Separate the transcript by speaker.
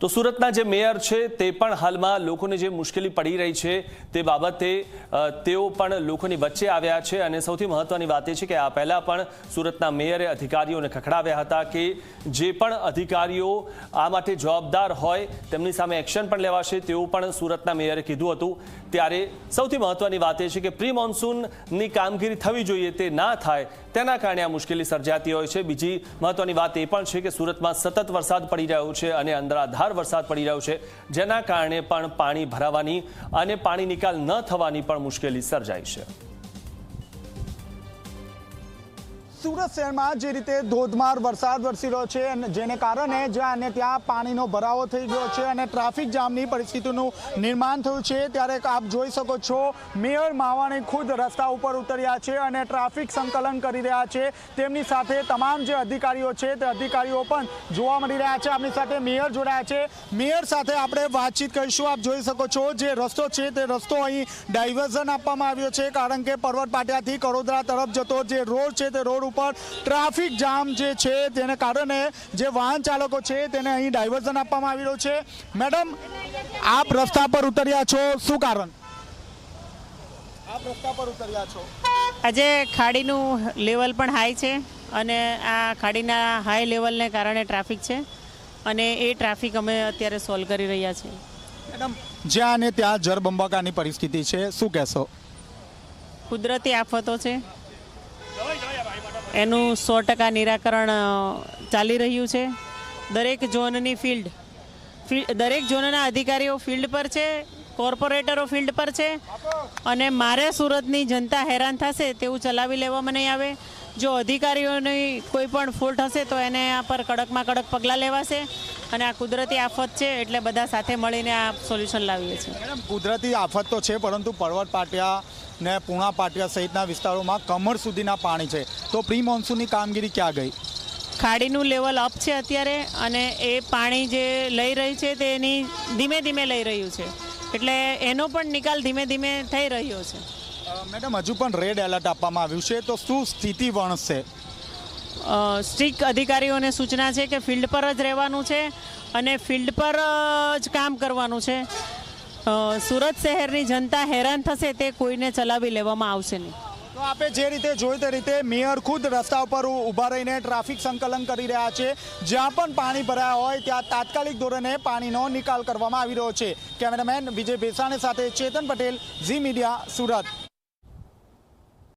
Speaker 1: તો સુરતના જે મેયર છે તે પણ હાલમાં લોકોને જે મુશ્કેલી પડી રહી છે તે બાબતે તેઓ પણ લોકોની વચ્ચે આવ્યા છે અને સૌથી મહત્વની વાત એ છે કે આ પહેલા પણ સુરતના મેયરે અધિકારીઓને ખખડાવ્યા હતા કે જે પણ અધિકારીઓ આ માટે જવાબદાર હોય તેમની સામે એક્શન પણ લેવાશે તેવું પણ સુરતના મેયરે કીધું હતું। ત્યારે સૌથી મહત્વની વાત એ છે કે પ્રી મોન્સૂનની કામગીરી થવી જોઈએ તે ના થાય તેના કારણે આ મુશ્કેલી સર્જાતી હોય છે। બીજી મહત્વની વાત એ પણ છે કે સુરતમાં સતત વરસાદ પડી રહ્યો છે અને અંધારધાર વરસાદ પડી રહ્યો છે જેના કારણે પણ પાણી ભરાવાની અને પાણી નિકાલ ન થવાની પણ મુશ્કેલી સર્જાઈ છે।
Speaker 2: સુરત શહેરમાં જે રીતે ધોધમાર વરસાદ વરસી રહ્યો છે જેને કારણે જ્યાં અને ત્યાં પાણીનો ભરાવો થઈ ગયો છે અને ટ્રાફિક જામની પરિસ્થિતિનું નિર્માણ થયું છે। ત્યારે આપ જોઈ શકો છો મેયર માવાણી ખુદ રસ્તા ઉપર ઉતર્યા છે અને ટ્રાફિક સંકલન કરી રહ્યા છે। તેમની સાથે તમામ જે અધિકારીઓ છે તે અધિકારીઓ પણ જોવા મળી રહ્યા છે। આપણી સાથે મેયર જોડાયા છે, મેયર સાથે આપણે વાતચીત કરીશું। આપ જોઈ શકો છો જે રસ્તો છે તે રસ્તો અહીં ડાયવર્ઝન આપવામાં આવ્યો છે કારણ કે પર્વત પાટિયાથી કડોદરા તરફ જતો જે રોડ છે તે રોડ પર ટ્રાફિક જામ જે છે તેને કારણે જે વાહન ચાલકો છે તેને અહીં ડાયવર્ઝન આપવામાં આવી રહ્યું છે। મેડમ, આપ રસ્તા પર ઉતર્યા છો, શું કારણ આપ રસ્તા પર ઉતર્યા છો?
Speaker 3: આજે ખાડીનું લેવલ પણ હાઈ છે અને આ ખાડીના હાઈ લેવલને કારણે ટ્રાફિક છે અને એ ટ્રાફિક અમે અત્યારે સોલ્વ કરી રહ્યા છીએ।
Speaker 2: મેડમ, જ્યાં અને ત્યાં જળબંબાકારની પરિસ્થિતિ છે, શું કહેશો?
Speaker 3: કુદરતી આફતો છે, એનું 100% નિરાકરણ ચાલી રહ્યું છે। દરેક ઝોનના અધિકારીઓ ફિલ્ડ પર છે, કોર્પોરેટરો ફિલ્ડ પર છે અને મારે સુરતની જનતા હેરાન થશે તેવું ચલાવી લેવામાં નહીં આવે। જો અધિકારીઓની કોઈ પણ ફોલ્ટ હશે તો એને આ પર કડકમાં કડક પગલાં લેવાશે અને આ કુદરતી આફત છે એટલે બધા સાથે મળીને આ સોલ્યુશન લાવીએ છીએ।
Speaker 2: મેડમ, કુદરતી આફત તો છે પરંતુ પર્વત પાટિયા ને પૂણા પાટિયા સહિતના વિસ્તારોમાં કમર સુધીના પાણી છે, તો પ્રી મોન્સૂનની કામગીરી ક્યાં ગઈ?
Speaker 3: ખાડીનું લેવલ અપ છે અત્યારે અને એ પાણી જે લઈ રહી છે તે એની ધીમે ધીમે લઈ રહ્યું છે એટલે એનો પણ નિકાલ ધીમે ધીમે થઈ રહ્યો છે।
Speaker 2: મેડમ, હજુ પણ રેડ એલર્ટ આપવામાં આવ્યું છે, તો શું સ્થિતિ વણશે?
Speaker 3: સ્ટ્રિક્ટ અધિકારીઓને સૂચના છે કે ફિલ્ડ પર જ રહેવાનું છે અને ફિલ્ડ પર જ કામ કરવાનું છે। સુરત શહેરની જનતા હેરાન થશે તે કોઈને ચલાવી લેવામાં આવશે નહીં।
Speaker 2: તો આપણે જે રીતે જોઈ તે રીતે મેયર ખુદ રસ્તા ઉપર ઊભા રહીને ટ્રાફિક સંકલન કરી રહ્યા છે। જ્યાં પણ પાણી ભરાયા હોય ત્યાં તાત્કાલિક ધોરણે પાણીનો નિકાલ કરવામાં આવી રહ્યો છે। કેમેરામેન વિજય ભેસાણી સાથે ચેતન પટેલ, ઝી મીડિયા, સુરત।